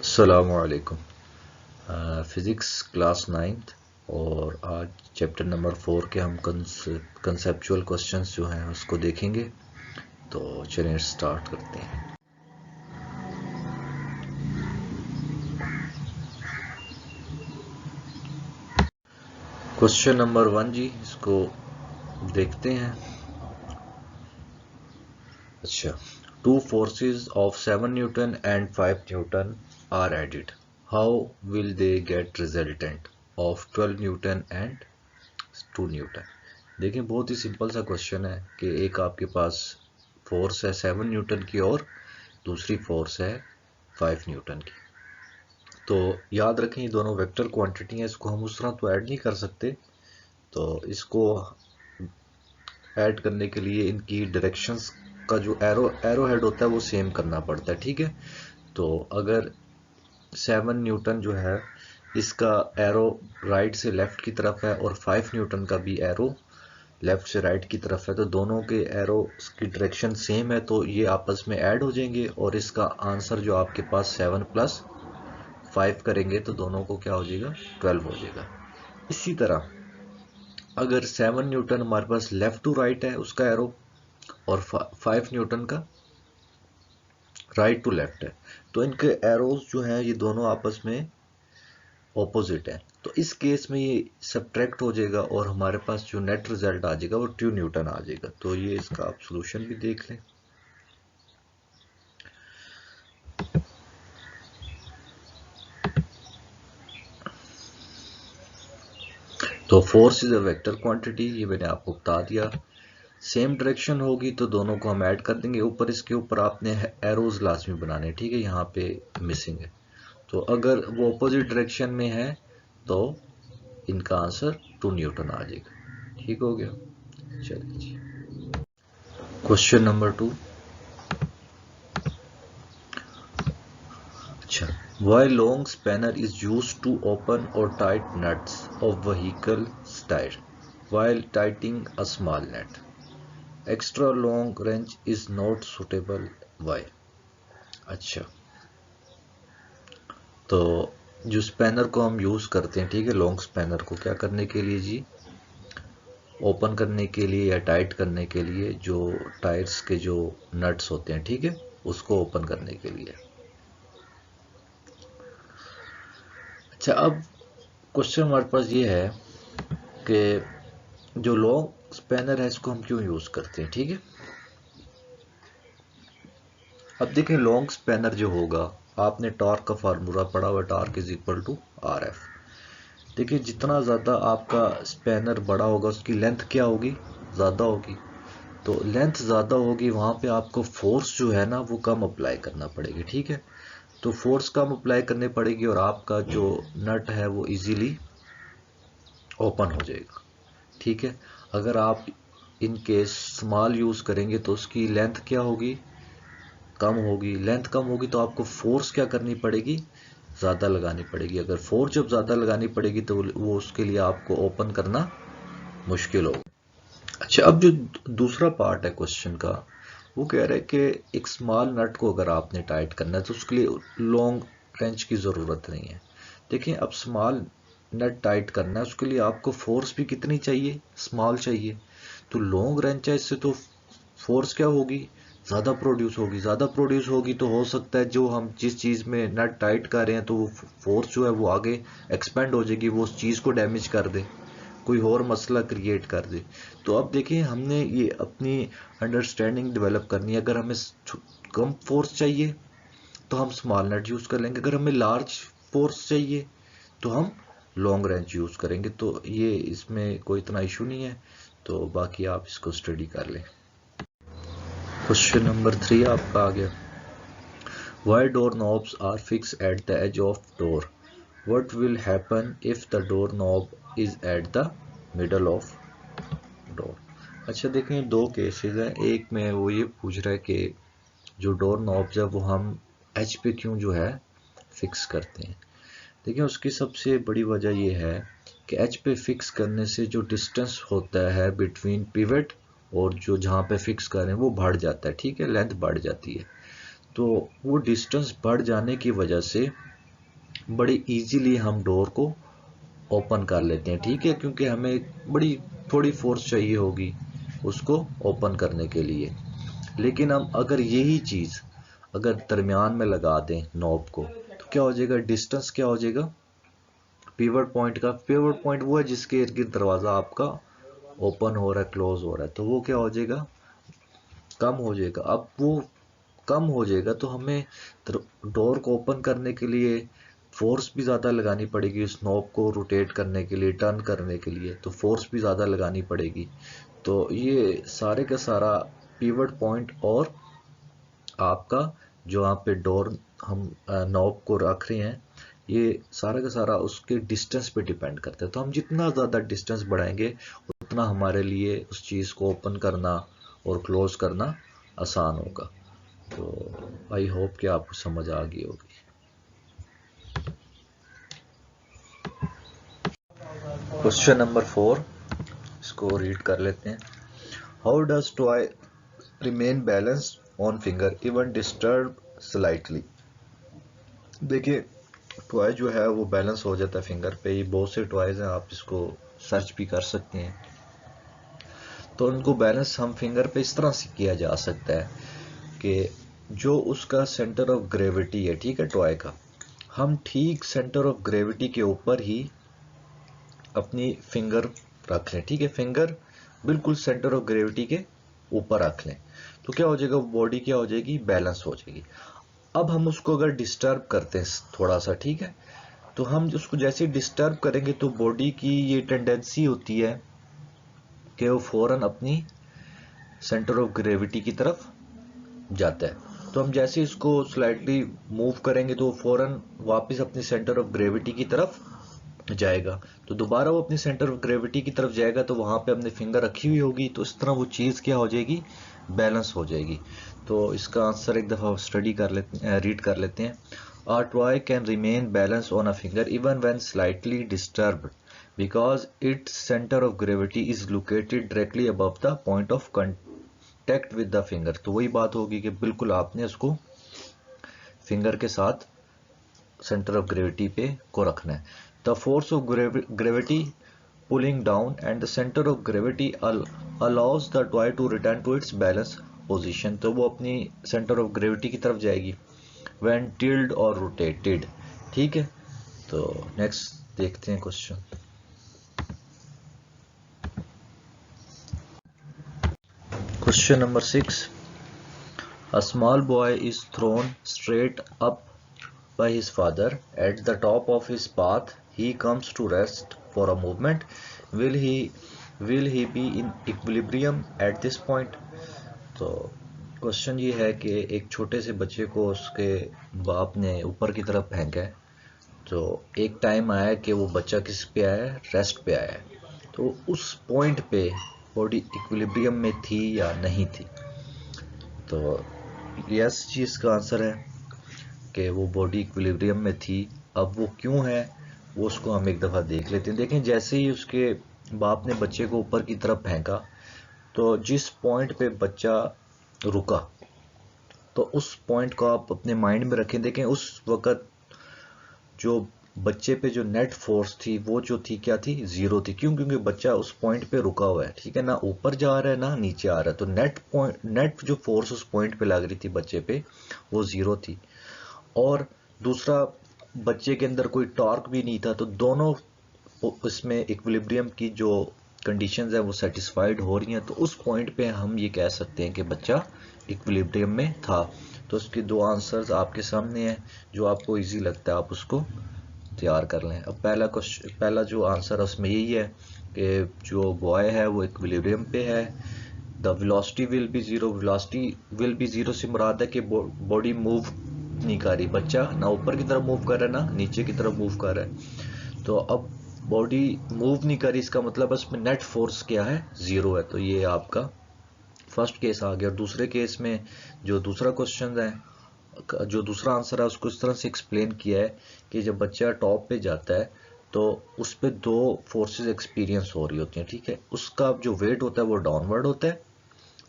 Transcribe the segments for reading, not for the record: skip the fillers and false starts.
अस्सलामुअलैकुम। Physics class 9th और आज चैप्टर नंबर 4 के हम कंसेप्चुअल क्वेश्चंस जो हैं उसको देखेंगे। तो चलिए स्टार्ट करते हैं। क्वेश्चन नंबर 1 जी, इसको देखते हैं। अच्छा, two forces of 7 newton and 5 newton are added, how will they get resultant of 12 newton and 2 newton. देखिए, बहुत ही सिंपल सा क्वेश्चन है कि एक आपके पास फोर्स है 7 न्यूटन की और दूसरी फोर्स है 5 न्यूटन की। तो याद रखें, ये दोनों वेक्टर क्वांटिटी हैं, इसको हम उस तरह तो ऐड नहीं कर सकते। तो इसको ऐड करने के लिए इनकी डायरेक्शंस का जो एरो हेड होता है वो सेम करना पड़ता है, ठीक है। तो अगर 7 न्यूटन जो है इसका एरो राइट से लेफ्ट की तरफ है और 5 न्यूटन का भी एरो लेफ्ट से राइट की तरफ है, तो दोनों के एरो की डायरेक्शन सेम है, तो ये आपस में ऐड हो जाएंगे और इसका आंसर जो आपके पास 7 + 5 करेंगे तो दोनों को क्या हो जाएगा, 12 हो जाएगा। इसी तरह अगर 7 न्यूटन हमारे पास लेफ्ट टू राइट है उसका एरो और 5 न्यूटन का राइट टू लेफ्ट है, तो इनके एरोज जो हैं ये दोनों आपस में ऑपोजिट है। तो इस केस में ये सब्ट्रैक्ट हो जाएगा और हमारे पास जो नेट रिजल्ट आ जाएगा वो 2 न्यूटन आ जाएगा। तो ये इसका आप सोल्यूशन भी देख लें। तो force is a vector quantity, ये मैंने आपको बता दिया। सेम डायरेक्शन होगी तो दोनों को हम ऐड कर देंगे। ऊपर इसके ऊपर आपने एरोज लाजमी बनाने, ठीक है, यहाँ पे मिसिंग है। तो अगर वो अपोजिट डायरेक्शन में है तो इनका आंसर 2 न्यूटन आ जाएगा। ठीक हो गया। चलिए जी, क्वेश्चन नंबर 2। अच्छा, why long spanner is used to open or tight nuts of vehicle tire while tightening a small nut? Extra long wrench is not suitable. Why? अच्छा, तो जो स्पैनर को हम यूज करते हैं, ठीक है, लॉन्ग स्पैनर को क्या करने के लिए जी, ओपन करने के लिए या टाइट करने के लिए, जो टायर्स के जो नट्स होते हैं, ठीक है, उसको ओपन करने के लिए। अच्छा, अब क्वेश्चन हमारे पास ये है कि जो लॉन्ग स्पैनर है इसको हम क्यों यूज करते हैं, ठीक है। अब देखें, लॉन्ग स्पैनर जो होगा, आपने टॉर्क का फार्मूला पढ़ा हुआ, torque is equal to RF। देखिए, जितना ज़्यादा आपका स्पैनर बड़ा होगा उसकी लेंथ क्या होगी, ज़्यादा होगी। तो लेंथ ज़्यादा होगी, वहाँ पे आपको फोर्स जो है ना वो कम अप्लाई करना पड़ेगी, ठीक है। तो फोर्स कम अप्लाई करनी पड़ेगी और आपका जो नट है वो इजीली ओपन हो जाएगा, ठीक है। अगर आप इन केस स्मॉल यूज़ करेंगे तो उसकी लेंथ क्या होगी, कम होगी। लेंथ कम होगी तो आपको फोर्स क्या करनी पड़ेगी, ज़्यादा लगानी पड़ेगी। अगर फोर्स जब ज़्यादा लगानी पड़ेगी तो वो उसके लिए आपको ओपन करना मुश्किल होगा। अच्छा, अब जो दूसरा पार्ट है क्वेश्चन का, वो कह रहा है कि एक स्मॉल नट को अगर आपने टाइट करना है तो उसके लिए लॉन्ग रेंच की ज़रूरत नहीं है। देखिए, अब स्मॉल नट टाइट करना है उसके लिए आपको फोर्स भी कितनी चाहिए, स्मॉल चाहिए। तो लॉन्ग रेंच है, इससे तो फोर्स क्या होगी, ज़्यादा प्रोड्यूस होगी। ज़्यादा प्रोड्यूस होगी तो हो सकता है जो हम जिस चीज़ में नट टाइट कर रहे हैं तो वो फोर्स जो है वो आगे एक्सपेंड हो जाएगी, वो उस चीज़ को डैमेज कर दे, कोई और मसला क्रिएट कर दे। तो अब देखिए, हमने ये अपनी अंडरस्टैंडिंग डेवलप करनी है। अगर हमें कम फोर्स चाहिए तो हम स्मॉल नट यूज़ कर लेंगे, अगर हमें लार्ज फोर्स चाहिए तो हम लॉन्ग रेंच यूज़ करेंगे। तो ये इसमें कोई इतना इशू नहीं है, तो बाकी आप इसको स्टडी कर लें। क्वेश्चन नंबर 3 आपका आ गया। Why doorknobs are fixed at the edge of door? What will happen if the doorknob is at the middle of door? अच्छा, देखें, दो केसेस हैं। एक में वो ये पूछ रहा है कि जो डोर नॉब्स है वो हम एज पे क्यों जो है फिक्स करते हैं। देखिए, उसकी सबसे बड़ी वजह ये है कि एज पे फिक्स करने से जो डिस्टेंस होता है बिटवीन पिवट और जो जहाँ पे फिक्स कर रहे हैं वो बढ़ जाता है, ठीक है, लेंथ बढ़ जाती है। तो वो डिस्टेंस बढ़ जाने की वजह से बड़ी इजीली हम डोर को ओपन कर लेते हैं, ठीक है, क्योंकि हमें बड़ी थोड़ी फोर्स चाहिए होगी उसको ओपन करने के लिए। लेकिन हम अगर यही चीज अगर दरमियान में लगा दें नॉब को, तो क्या हो जाएगा, डिस्टेंस क्या हो जाएगा पिवट पॉइंट का। पिवट पॉइंट वो है जिसके इर्द गिर्द दरवाजा आपका ओपन हो रहा है, क्लोज हो रहा है, तो वो क्या हो जाएगा, कम हो जाएगा। अब वो कम हो जाएगा तो हमें डोर को ओपन करने के लिए फोर्स भी ज़्यादा लगानी पड़ेगी, उस नॉब को रोटेट करने के लिए, टर्न करने के लिए, तो फोर्स भी ज़्यादा लगानी पड़ेगी। तो ये सारे का सारा पिवट पॉइंट और आपका जो यहाँ पे डोर हम नॉब को रख रहे हैं, ये सारा का सारा उसके डिस्टेंस पे डिपेंड करता है। तो हम जितना ज़्यादा डिस्टेंस बढ़ाएंगे उतना हमारे लिए उस चीज़ को ओपन करना और क्लोज करना आसान होगा। तो आई होप कि आपको समझ आ गई होगी। क्वेश्चन नंबर 4, इसको रीड कर लेते हैं। How does toy remain balanced on finger even disturb slightly. देखिए टॉय जो है वो बैलेंस हो जाता है फिंगर पे। ये बहुत से टॉयज हैं, आप इसको सर्च भी कर सकते हैं। तो उनको बैलेंस हम फिंगर पे इस तरह से किया जा सकता है कि जो उसका सेंटर ऑफ ग्रेविटी है, ठीक है, टॉय का, हम ठीक सेंटर ऑफ ग्रेविटी के ऊपर ही अपनी फिंगर रख लें, ठीक है, फिंगर बिल्कुल सेंटर ऑफ ग्रेविटी के ऊपर रख लें। तो क्या हो जाएगा, बॉडी क्या हो जाएगी, बैलेंस हो जाएगी। अब हम उसको अगर डिस्टर्ब करते हैं थोड़ा सा, ठीक है, तो हम उसको जैसे डिस्टर्ब करेंगे तो बॉडी की ये टेंडेंसी होती है कि वो फौरन अपनी सेंटर ऑफ ग्रेविटी की तरफ जाता है। तो हम जैसे इसको स्लाइटली मूव करेंगे तो वो फौरन वापस अपनी सेंटर ऑफ ग्रेविटी की तरफ जाएगा। तो दोबारा वो अपनी सेंटर ऑफ ग्रेविटी की तरफ जाएगा तो वहां पे हमने फिंगर रखी हुई होगी, तो इस तरह वो चीज़ क्या हो जाएगी, बैलेंस हो जाएगी। तो इसका आंसर एक दफ़ा स्टडी कर लेते, रीड कर लेते हैं। A toy can remain balanced on a finger even when slightly disturbed because its center of gravity is located directly above the point of contact with the finger। तो वही बात होगी कि बिल्कुल आपने उसको फिंगर के साथ सेंटर ऑफ ग्रेविटी पे को रखना है। The force of gravity pulling down and the center of gravity allows the toy to return to its balance position। तो वो अपनी सेंटर ऑफ ग्रेविटी की तरफ जाएगी when tilted or rotated, ठीक है। तो नेक्स्ट देखते हैं question. Question number 6, a small boy is thrown straight up by his father at the top of his path। He comes to rest for a moment। Will he be in equilibrium at this point। तो question ये है कि एक छोटे से बच्चे को उसके बाप ने ऊपर की तरफ फेंका है। तो एक टाइम आया कि वो बच्चा किस पे आया है, रेस्ट पे आया है। तो उस पॉइंट पे बॉडी इक्विलिब्रियम में थी या नहीं थी। तो यस चीज़ का आंसर है कि वो बॉडी इक्विलिब्रियम में थी। अब वो क्यों है वो उसको हम एक दफ़ा देख लेते हैं। देखें जैसे ही उसके बाप ने बच्चे को ऊपर की तरफ फेंका तो जिस पॉइंट पे बच्चा रुका, तो उस पॉइंट को आप अपने माइंड में रखें। देखें उस वक़्त जो बच्चे पे जो नेट फोर्स थी वो जो थी क्या थी, जीरो थी। क्यों, क्योंकि बच्चा उस पॉइंट पे रुका हुआ है, ठीक है, ना ऊपर जा रहा है ना नीचे आ रहा है। तो नेट जो फोर्स उस पॉइंट पे लग रही थी बच्चे पे वो जीरो थी। और दूसरा, बच्चे के अंदर कोई टॉर्क भी नहीं था। तो दोनों इसमें इक्विलिब्रियम की जो कंडीशंस है वो सेटिस्फाइड हो रही हैं। तो उस पॉइंट पे हम ये कह सकते हैं कि बच्चा इक्विलिब्रियम में था। तो उसके दो आंसर्स आपके सामने हैं, जो आपको इजी लगता है आप उसको तैयार कर लें। अब पहला जो आंसर है उसमें यही है कि जो बॉय है वो इक्विलिब्रियम पे है। The velocity will be zero. Velocity will be zero से मुराद है कि बॉडी मूव नहीं कर रही, बच्चा ना ऊपर की तरफ मूव कर रहा है ना नीचे की तरफ मूव कर रहा है। तो अब बॉडी मूव नहीं कर रही, इसका मतलब उसमें नेट फोर्स क्या है, जीरो है। तो ये आपका फर्स्ट केस आ गया। और दूसरे केस में जो दूसरा क्वेश्चन है, जो दूसरा आंसर है, उसको इस तरह से एक्सप्लेन किया है कि जब बच्चा टॉप पे जाता है तो उस पर दो फोर्सेस एक्सपीरियंस हो रही होती हैं, ठीक है। उसका जो वेट होता है वो डाउनवर्ड होता है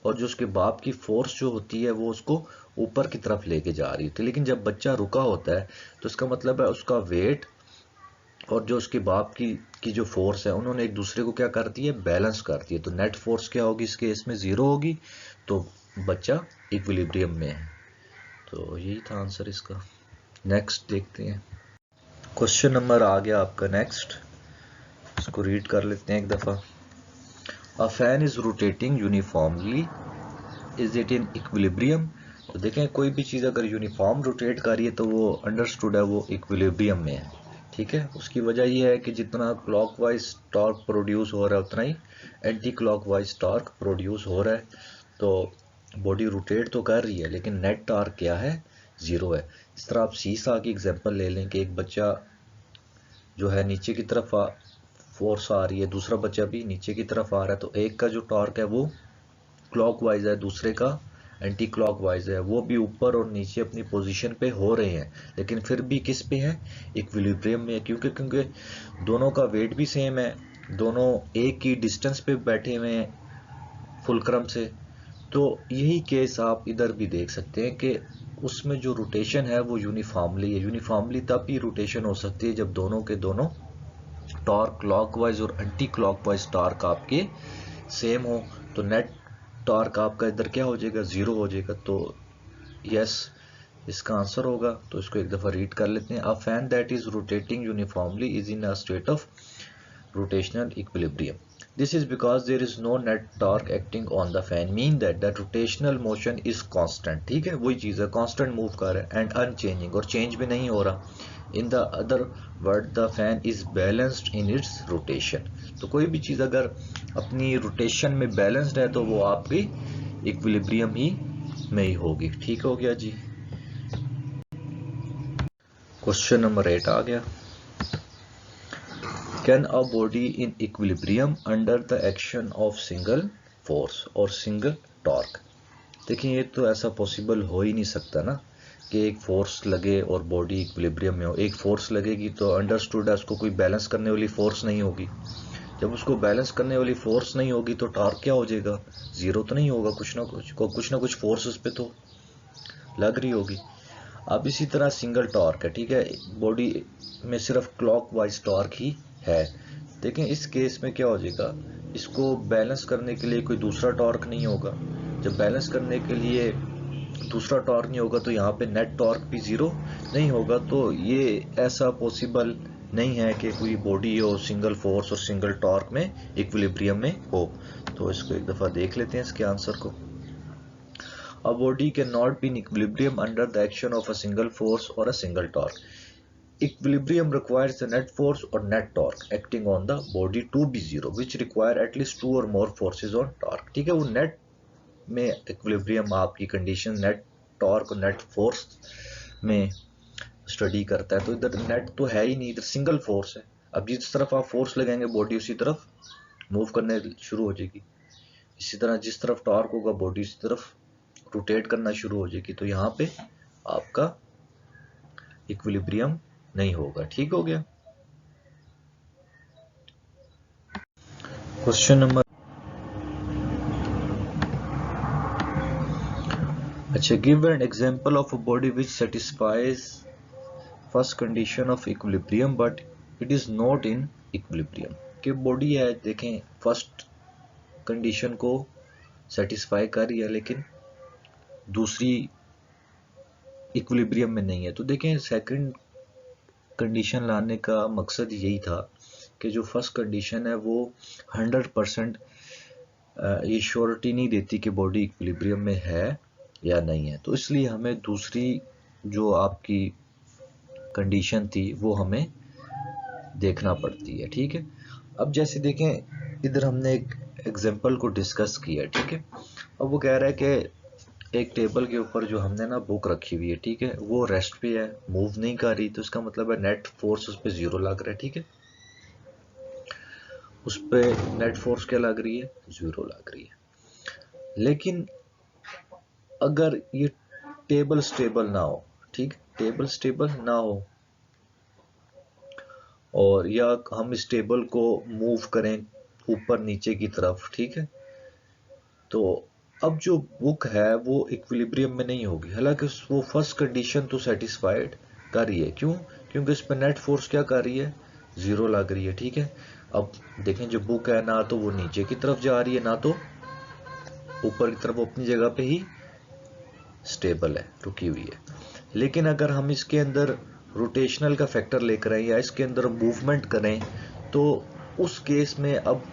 और जो उसके बाप की फोर्स जो होती है वो उसको ऊपर की तरफ लेके जा रही होती है। लेकिन जब बच्चा रुका होता है तो इसका मतलब है उसका वेट और जो उसके बाप की जो फोर्स है उन्होंने एक दूसरे को क्या कर दिया, बैलेंस कर दिया। तो नेट फोर्स क्या होगी इस केस में, 0 होगी, तो बच्चा इक्विलिब्रियम में है। तो यही था आंसर इसका। नेक्स्ट देखते हैं, क्वेश्चन नंबर आ गया आपका नेक्स्ट, इसको रीड कर लेते हैं एक दफा। A fan is rotating uniformly, is it in equilibrium. तो देखें कोई भी चीज़ अगर यूनिफॉर्म रोटेट कर रही है तो वो अंडरस्टूड है वो इक्विलिब्रियम में है, ठीक है। उसकी वजह यह है कि जितना क्लॉकवाइज टॉर्क प्रोड्यूस हो रहा है उतना ही एंटी क्लॉकवाइज टॉर्क प्रोड्यूस हो रहा है। तो बॉडी रोटेट तो कर रही है लेकिन नेट टॉर्क क्या है, 0 है। इस तरह आप सीसा की एग्जांपल ले लें कि एक बच्चा जो है नीचे की तरफ फोर्स आ रही है, दूसरा बच्चा भी नीचे की तरफ आ रहा है, तो एक का जो टॉर्क है वो क्लॉकवाइज है, दूसरे का एंटी क्लॉकवाइज है। वो भी ऊपर और नीचे अपनी पोजीशन पे हो रहे हैं लेकिन फिर भी किस पे है, इक्विलिब्रियम में है। क्योंकि दोनों का वेट भी सेम है, दोनों एक ही डिस्टेंस पे बैठे हुए हैं फुलक्रम से। तो यही केस आप इधर भी देख सकते हैं कि उसमें जो रोटेशन है वो यूनिफॉर्मली है। यूनिफॉर्मली तब ही रोटेशन हो सकती है जब दोनों के दोनों टॉर्क क्लॉकवाइज और एंटी क्लॉकवाइज टॉर्क आपके सेम हो। तो नेट टॉर्क आपका इधर क्या हो जाएगा, 0 हो जाएगा। तो यस इसका आंसर होगा। तो इसको एक दफा रीड कर लेते हैं। A fan that is rotating uniformly is in a state of rotational equilibrium. This is because there is no net torque acting on the fan, mean that the rotational motion is constant। ठीक है, वही चीज़ है, constant move कर रहा है and unchanging, और change भी नहीं हो रहा। In the other word, the fan is balanced in its rotation। तो कोई भी चीज़ अगर अपनी rotation में balanced है तो वो आपकी equilibrium ही में ही होगी। ठीक हो गया जी। क्वेश्चन नंबर 8 आ गया। Can a body in equilibrium under the action of single force और single torque। देखिए ये तो ऐसा पॉसिबल हो ही नहीं सकता ना कि एक फोर्स लगे और बॉडी इक्विलिब्रियम में हो। एक फोर्स लगेगी तो अंडरस्टूड है उसको कोई बैलेंस करने वाली फोर्स नहीं होगी। जब उसको बैलेंस करने वाली फोर्स नहीं होगी तो टॉर्क क्या हो जाएगा, 0 तो नहीं होगा, कुछ ना कुछ फोर्स उस पर तो लग रही होगी। अब इसी तरह सिंगल टॉर्क है, ठीक है, बॉडी में सिर्फ क्लॉकवाइज टॉर्क ही है। देखें इस केस में क्या हो जाएगा, इसको बैलेंस करने के लिए कोई दूसरा टॉर्क नहीं होगा। जब बैलेंस करने के लिए दूसरा टॉर्क नहीं होगा तो यहाँ पे नेट टॉर्क भी 0 नहीं होगा। तो ये ऐसा पॉसिबल नहीं है कि कोई बॉडी हो सिंगल फोर्स और सिंगल टॉर्क में इक्विलिब्रियम में हो। तो इसको एक दफा देख लेते हैं इसके आंसर को। A body cannot be in equilibrium under the action of a single force or a single torque. Equilibrium requires the net force or net torque acting on the body to be 0, which require at least 2 or more forces on torque। ठीक है, वो net में equilibrium आपकी condition net torque और net force में study करता है। तो इधर नेट तो है ही नहीं, इधर सिंगल फोर्स है। अब जिस तरफ आप फोर्स लगाएंगे बॉडी उसी तरफ मूव करने शुरू हो जाएगी। इसी तरह जिस तरफ टॉर्क होगा बॉडी उसी तरफ रोटेट करना शुरू हो जाएगी। तो यहाँ पे आपका इक्विलिब्रियम नहीं होगा। ठीक हो गया। क्वेश्चन नंबर, अच्छा, give an example of a body which satisfies first condition of equilibrium but it is not in equilibrium. कि बॉडी है, देखें फर्स्ट कंडीशन को सेटिस्फाई कर रही है लेकिन दूसरी इक्विलिब्रियम में नहीं है। तो देखें सेकंड कंडीशन लाने का मकसद यही था कि जो फर्स्ट कंडीशन है वो 100% ये श्योरिटी नहीं देती कि बॉडी इक्विलिब्रियम में है या नहीं है। तो इसलिए हमें दूसरी जो आपकी कंडीशन थी वो हमें देखना पड़ती है। ठीक है, अब जैसे देखें इधर हमने एक एग्जांपल को डिस्कस किया, ठीक है। अब वो कह रहा है कि एक टेबल के ऊपर जो हमने ना बुक रखी हुई है, ठीक है, वो रेस्ट पे है, मूव नहीं कर रही। तो इसका मतलब है नेट फोर्स उस पर 0 लग रहा है। ठीक है, उस पर नेट फोर्स क्या लग रही है, 0 लग रही है। लेकिन अगर ये टेबल स्टेबल ना हो, ठीक, टेबल स्टेबल ना हो और या हम इस टेबल को मूव करें ऊपर नीचे की तरफ, ठीक है, तो अब जो बुक है वो इक्विलिब्रियम में नहीं होगी, हालांकि वो फर्स्ट कंडीशन तो सेटिस्फाइड कर रही है। क्यों? क्योंकि इस पर नेट फोर्स क्या कर रही है, जीरो लग रही है। ठीक है, अब देखें जो बुक है ना तो वो नीचे की तरफ जा रही है ना तो ऊपर की तरफ, वो अपनी जगह पे ही स्टेबल है, रुकी हुई है। लेकिन अगर हम इसके अंदर रोटेशनल का फैक्टर लेकर आए या इसके अंदर मूवमेंट करें तो उस केस में अब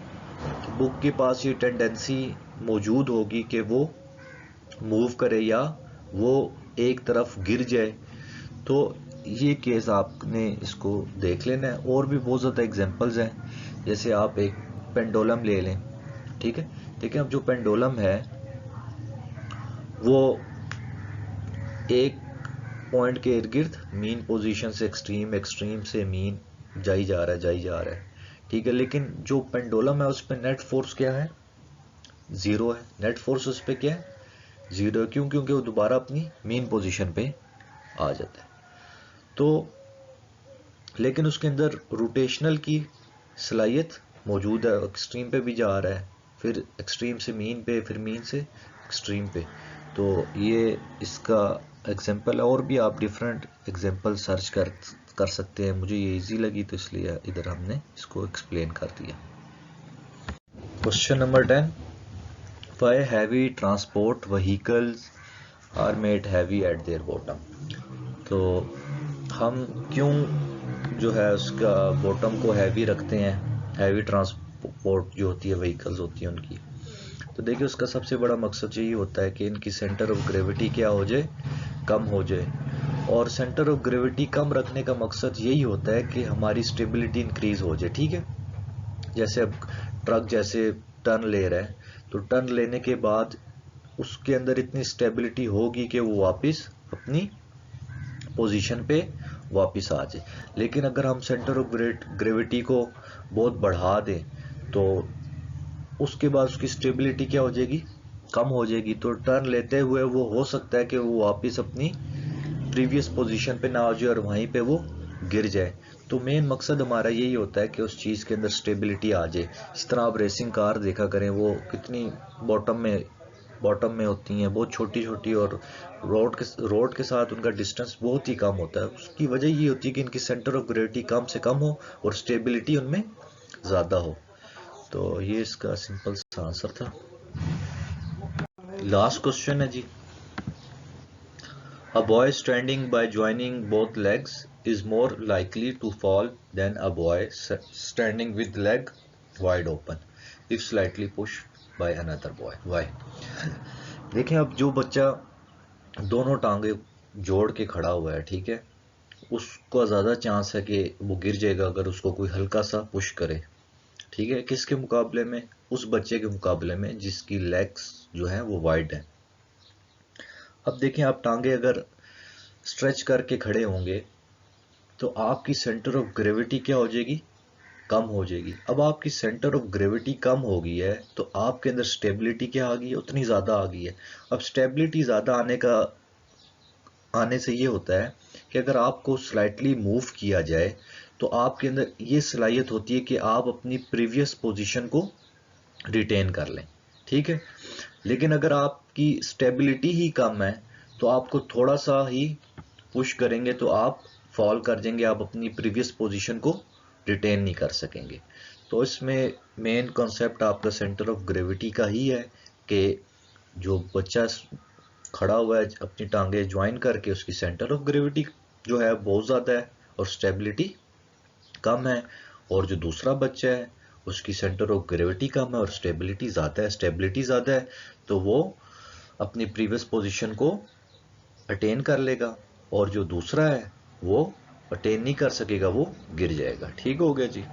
बुक के पास ये टेंडेंसी मौजूद होगी कि वो मूव करे या वो एक तरफ गिर जाए। तो ये केस आपने इसको देख लेना है। और भी बहुत ज़्यादा एग्जांपल्स हैं, जैसे आप एक पेंडुलम ले लें। ठीक है, देखिए अब जो पेंडुलम है वो एक पॉइंट के इर्द गिर्द मीन पोजीशन से एक्सट्रीम, एक्सट्रीम से मीन जाई जा रहा है, जाई जा रहा है। ठीक है, लेकिन जो पेंडुलम है उस पर नेट फोर्स क्या है, जीरो है। नेट फोर्स उस पर क्या है, जीरो है। क्यों? क्योंकि वो दोबारा अपनी मीन पोजीशन पे आ जाता है। तो लेकिन उसके अंदर रोटेशनल की सलाहियत मौजूद है, एक्सट्रीम पे भी जा रहा है, फिर एक्सट्रीम से मीन पे, फिर मीन से एक्सट्रीम पे। तो ये इसका एग्जांपल है। और भी आप डिफरेंट एग्जांपल सर्च कर सकते हैं। मुझे ये इजी लगी तो इसलिए इधर हमने इसको एक्सप्लेन कर दिया। Question number 10, why heavy transport vehicles are made heavy at their bottom. तो हम क्यों जो है उसका बॉटम को हैवी रखते हैं, हैवी ट्रांसपोर्ट जो होती है व्हीकल्स होती है उनकी। तो देखिए उसका सबसे बड़ा मकसद यही होता है कि इनकी सेंटर ऑफ ग्रेविटी क्या हो जाए, कम हो जाए। और सेंटर ऑफ ग्रेविटी कम रखने का मकसद यही होता है कि हमारी स्टेबिलिटी इंक्रीज हो जाए। ठीक है, जैसे अब ट्रक जैसे टर्न ले रहा है, तो टर्न लेने के बाद उसके अंदर इतनी स्टेबिलिटी होगी कि वो वापस अपनी पोजीशन पे वापस आ जाए। लेकिन अगर हम सेंटर ऑफ ग्रेविटी को बहुत बढ़ा दें तो उसके बाद उसकी स्टेबिलिटी क्या हो जाएगी, कम हो जाएगी। तो टर्न लेते हुए वो हो सकता है कि वो वापस अपनी प्रीवियस पोजीशन पे ना आ जाए और वहीं पे वो गिर जाए। तो मेन मकसद हमारा यही होता है कि उस चीज़ के अंदर स्टेबिलिटी आ जाए। इस तरह आप रेसिंग कार देखा करें, वो कितनी बॉटम में होती हैं, बहुत छोटी छोटी, और रोड के साथ उनका डिस्टेंस बहुत ही कम होता है। उसकी वजह ये होती है कि इनकी सेंटर ऑफ ग्रेविटी कम से कम हो और स्टेबिलिटी उनमें ज़्यादा हो। तो ये इसका सिंपल सा आंसर था। लास्ट क्वेश्चन है जी, A boy standing by joining both legs is more likely to fall than a boy standing with leg wide open if slightly pushed by another boy. Why? देखें अब जो बच्चा दोनों टांगे जोड़ के खड़ा हुआ है, ठीक है, उसका ज़्यादा चांस है कि वो गिर जाएगा अगर उसको कोई हल्का सा पुश करे। ठीक है, किसके मुकाबले में, उस बच्चे के मुकाबले में जिसकी लेग्स जो है वो वाइड है। अब देखें आप टांगे अगर स्ट्रेच करके खड़े होंगे तो आपकी सेंटर ऑफ ग्रेविटी क्या हो जाएगी, कम हो जाएगी। अब आपकी सेंटर ऑफ ग्रेविटी कम हो गई है तो आपके अंदर स्टेबिलिटी क्या आ गई है, उतनी ज़्यादा आ गई है। अब स्टेबिलिटी ज़्यादा आने से ये होता है कि अगर आपको स्लाइटली मूव किया जाए तो आपके अंदर ये सलाहियत होती है कि आप अपनी प्रीवियस पोजीशन को रिटेन कर लें। ठीक है, लेकिन अगर आपकी स्टेबिलिटी ही कम है तो आपको थोड़ा सा ही पुश करेंगे तो आप फॉल कर जाएंगे, आप अपनी प्रीवियस पोजीशन को रिटेन नहीं कर सकेंगे। तो इसमें मेन कॉन्सेप्ट आपका सेंटर ऑफ ग्रेविटी का ही है कि जो बच्चा खड़ा हुआ है अपनी टांगे ज्वाइन करके, उसकी सेंटर ऑफ ग्रेविटी जो है बहुत ज़्यादा है और स्टेबिलिटी कम है, और जो दूसरा बच्चा है उसकी सेंटर ऑफ ग्रेविटी कम है और स्टेबिलिटी ज़्यादा है। स्टेबिलिटी ज़्यादा है तो वो अपनी प्रीवियस पोजीशन को अटेन कर लेगा, और जो दूसरा है वो अटेन नहीं कर सकेगा, वो गिर जाएगा। ठीक हो गया जी।